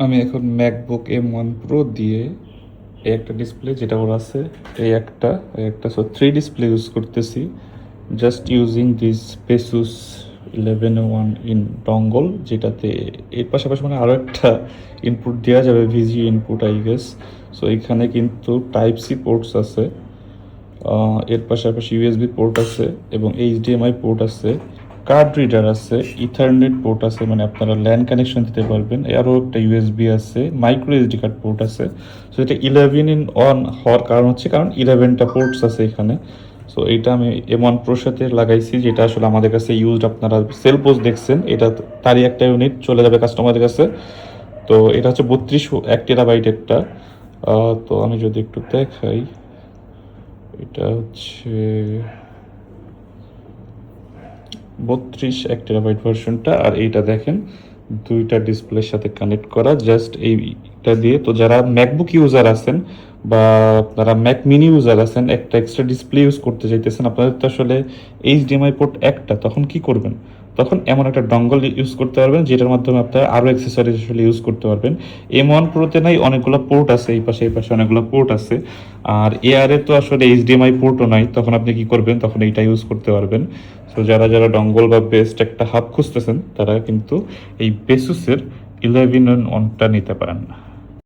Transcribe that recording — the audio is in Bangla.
আমি এখন ম্যাকবুক M1 Pro দিয়ে এই একটা ডিসপ্লে যেটা ওর আছে, এই একটা সো 3 ডিসপ্লে ইউজ করতেছি, just using this Asus 1101 in dongle, যেটাতে এর পাশাপাশি মানে আরও একটা ইনপুট দেওয়া যাবে, ভিজি ইনপুট আই গেস। সো এখানে কিন্তু টাইপ সি পোর্টস আছে, এর পাশাপাশি ইউএসবি পোর্ট আছে এবং এইচডিএমআই পোর্ট আছে, কার্ড রিডার আছে, ইথারনেট পোর্ট আছে, মানে আপনারা ল্যান কানেকশন দিতে পারবেন, আরও একটা ইউএসবি আছে, মাইক্রো এসডি কার্ড পোর্ট আছে। সো এটা 11 in 1 হওয়ার কারণ হচ্ছে কারণ 11টা পোর্টস আছে এখানে। সো এইটা আমি M1 Pro সাথে লাগাইছি, যেটা আসলে আমাদের কাছে ইউজড, আপনারা সেল পোস্ট দেখছেন, এটা তারই একটা ইউনিট চলে যাবে কাস্টমারের কাছে। তো এটা হচ্ছে 32 1 টেরাবাইটেরটা। তো আমি যদি একটু দেখাই, এটা হচ্ছে 32 1 টেরাবাইট ভার্সনটা। আর এইটা দেখেন দুইটা ডিসপ্লের সাথে কানেক্ট করা, জাস্ট এইটা দিয়ে। তো যারা ম্যাকবুক ইউজার আছেন বা যারা ম্যাক মিনি ইউজার আছেন, একটা এক্সট্রা ডিসপ্লে ইউজ করতে চাইতেছেন, আপনাদের তো আসলে এইচডিএমআই পোর্ট একটা, তখন কি করবেন? তখন এমন একটা ডঙ্গল ইউজ করতে পারবেন যেটার মাধ্যমে আপনারা আরও অ্যাক্সেসরিজ আসলে ইউজ করতে পারবেন। M1 Proতে নাই, অনেকগুলো পোর্ট আছে, এই পাশে অনেকগুলো পোর্ট আছে। আর এআর এ তো আসলে এইচডিএমআই পোর্টও নাই, তখন আপনি কি করবেন? তখন এইটা ইউজ করতে পারবেন। সো যারা ডঙ্গল বা বেস্ট একটা হাব খুঁজতেছেন, তারা কিন্তু এই বেসুসের 11 on 1টা নিতে পারেন।